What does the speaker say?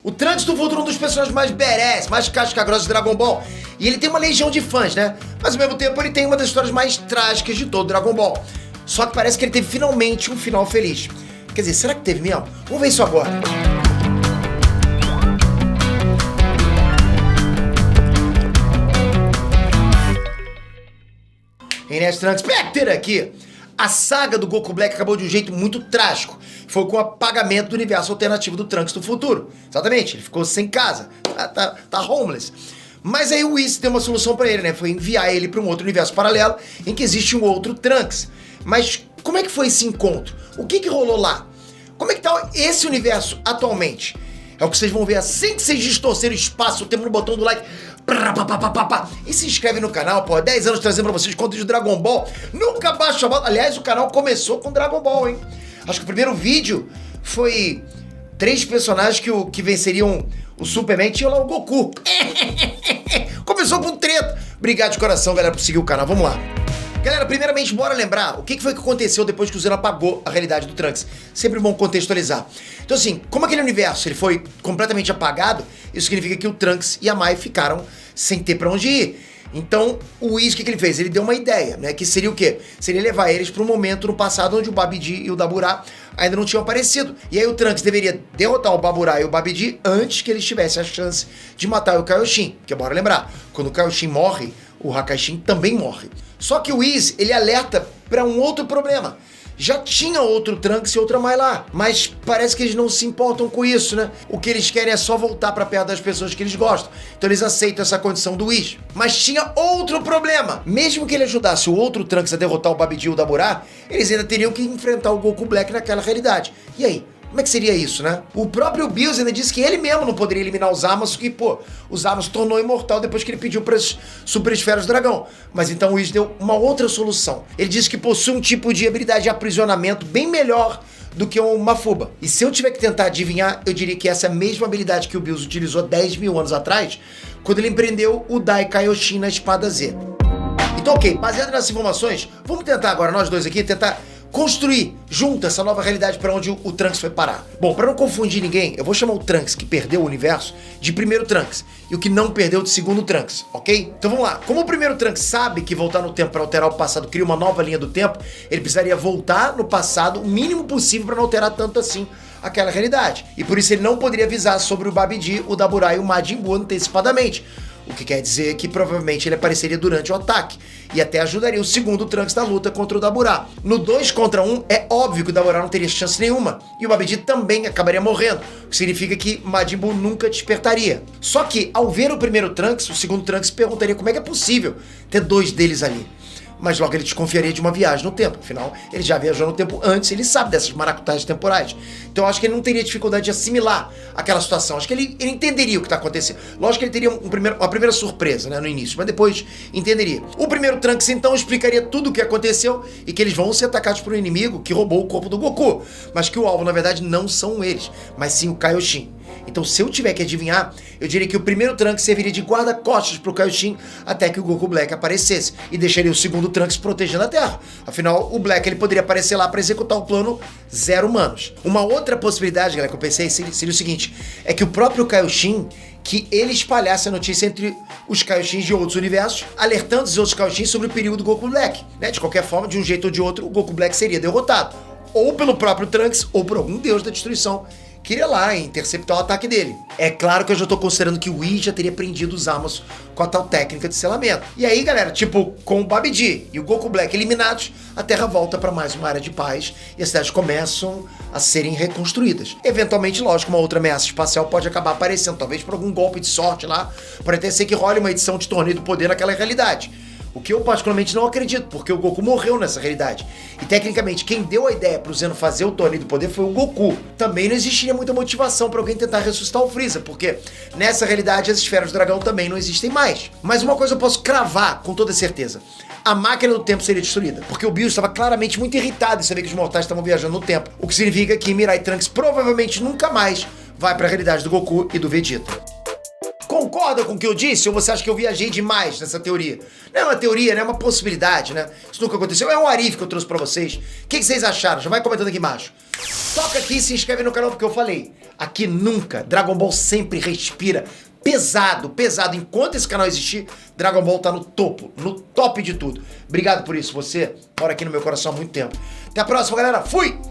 O Trunks do Futuro é um dos personagens mais badass, mais casca-grossa de Dragon Ball. E ele tem uma legião de fãs, né? Mas ao mesmo tempo ele tem uma das histórias mais trágicas de todo Dragon Ball. Só que parece que ele teve finalmente um final feliz. Quer dizer, será que teve mesmo? Vamos ver isso agora. Ernest Trunks Spectre aqui. A saga do Goku Black acabou de um jeito muito trágico. Foi com o apagamento do universo alternativo do Trunks do futuro. Exatamente, ele ficou sem casa, tá homeless. Mas aí o Whis deu uma solução pra ele, né? Foi enviar ele pra um outro universo paralelo em que existe um outro Trunks. Mas como é que foi esse encontro? O que rolou lá? Como é que tá esse universo atualmente? É o que vocês vão ver assim que vocês distorcerem o espaço, o tempo no botão do like. E se inscreve no canal, pô. 10 anos trazendo pra vocês conteúdo de Dragon Ball. Nunca baixa a bola. Aliás, o canal começou com Dragon Ball, hein? Acho que o primeiro vídeo foi 3 personagens que venceriam o Superman. Tinha lá o Goku. Começou com treta. Obrigado de coração, galera, por seguir o canal. Vamos lá. Galera, primeiramente, bora lembrar o que foi que aconteceu depois que o Zeno apagou a realidade do Trunks. Sempre bom contextualizar. Então assim, como aquele universo ele foi completamente apagado, isso significa que o Trunks e a Mai ficaram sem ter pra onde ir. Então, o Whis, o que ele fez? Ele deu uma ideia, né? Que seria o quê? Seria levar eles para um momento no passado onde o Babidi e o Daburá ainda não tinham aparecido. E aí o Trunks deveria derrotar o Baburá e o Babidi antes que eles tivessem a chance de matar o Kaioshin. Porque bora lembrar, quando o Kaioshin morre, o Hakashin também morre. Só que o Whis, ele alerta para um outro problema. Já tinha outro Trunks e outra Mai lá, mas parece que eles não se importam com isso, né? O que eles querem é só voltar pra perto das pessoas que eles gostam. Então eles aceitam essa condição do Whis. Mas tinha outro problema. Mesmo que ele ajudasse o outro Trunks a derrotar o Babidi e o Daburá, eles ainda teriam que enfrentar o Goku Black naquela realidade. E aí? Como é que seria isso, né? O próprio Bills ainda disse que ele mesmo não poderia eliminar os Zamasu, que, pô, o Zamasu se tornou imortal depois que ele pediu para as Super Esferas do Dragão. Mas então o Whis deu uma outra solução. Ele disse que possui um tipo de habilidade de aprisionamento bem melhor do que uma Fuba. E se eu tiver que tentar adivinhar, eu diria que essa é a mesma habilidade que o Bills utilizou 10 mil anos atrás, quando ele empreendeu o Dai Kaioshin na Espada Z. Então, ok, baseado nessas informações, vamos tentar agora, nós dois aqui, tentar construir junto essa nova realidade para onde o Trunks foi parar. Bom, para não confundir ninguém, eu vou chamar o Trunks que perdeu o universo de primeiro Trunks e o que não perdeu de segundo Trunks, ok? Então vamos lá. Como o primeiro Trunks sabe que voltar no tempo para alterar o passado cria uma nova linha do tempo, ele precisaria voltar no passado o mínimo possível para não alterar tanto assim aquela realidade. E por isso ele não poderia avisar sobre o Babidi, o Daburá e o Majin Buu antecipadamente. O que quer dizer que provavelmente ele apareceria durante o ataque e até ajudaria o segundo Trunks na luta contra o Daburá. No 2 contra 1, é óbvio que o Daburá não teria chance nenhuma e o Babidi também acabaria morrendo, o que significa que Majin Buu nunca despertaria. Só que, ao ver o primeiro Trunks, o segundo Trunks perguntaria como é que é possível ter 2 deles ali. Mas logo ele desconfiaria de uma viagem no tempo. Afinal, ele já viajou no tempo antes, ele sabe dessas maracutaias temporais. Então eu acho que ele não teria dificuldade de assimilar aquela situação. Acho que ele entenderia o que está acontecendo. Lógico que ele teria uma primeira surpresa, né, no início, mas depois entenderia. O primeiro Trunks, então, explicaria tudo o que aconteceu e que eles vão ser atacados por um inimigo que roubou o corpo do Goku. Mas que o alvo, na verdade, não são eles, mas sim o Kaioshin. Então, se eu tiver que adivinhar, eu diria que o primeiro Trunks serviria de guarda-costas pro Kaioshin até que o Goku Black aparecesse e deixaria o segundo Trunks protegendo a Terra. Afinal, o Black ele poderia aparecer lá para executar o plano 0 humanos. Uma outra possibilidade, galera, que eu pensei seria o seguinte, é que o próprio Kaioshin, que ele espalhasse a notícia entre os Kaioshins de outros universos, alertando os outros Kaioshins sobre o perigo do Goku Black. Né? De qualquer forma, de um jeito ou de outro, o Goku Black seria derrotado. Ou pelo próprio Trunks, ou por algum deus da destruição que iria lá interceptar o ataque dele. É claro que eu já tô considerando que o Whis já teria prendido os Zamasu com a tal técnica de selamento. E aí, galera, tipo, com o Babidi e o Goku Black eliminados, a Terra volta para mais uma área de paz e as cidades começam a serem reconstruídas. Eventualmente, lógico, uma outra ameaça espacial pode acabar aparecendo, talvez por algum golpe de sorte lá, pode até ser que role uma edição de Torneio do Poder naquela realidade. O que eu particularmente não acredito, porque o Goku morreu nessa realidade. E tecnicamente, quem deu a ideia pro Zeno fazer o Torneio do Poder foi o Goku. Também não existiria muita motivação pra alguém tentar ressuscitar o Freeza, porque nessa realidade as esferas do dragão também não existem mais. Mas uma coisa eu posso cravar com toda certeza. A máquina do tempo seria destruída, porque o Bills estava claramente muito irritado em saber que os mortais estavam viajando no tempo. O que significa que Mirai Trunks provavelmente nunca mais vai pra realidade do Goku e do Vegeta. Concorda? concorda com o que eu disse ou você acha que eu viajei demais nessa teoria? Não é uma teoria, né? É uma possibilidade, né? Isso nunca aconteceu. É um arife que eu trouxe pra vocês. O que vocês acharam? Já vai comentando aqui embaixo. Toca aqui e se inscreve no canal porque eu falei. Aqui nunca, Dragon Ball sempre respira pesado, pesado. Enquanto esse canal existir, Dragon Ball tá no topo, no top de tudo. Obrigado por isso. Você mora aqui no meu coração há muito tempo. Até a próxima, galera. Fui!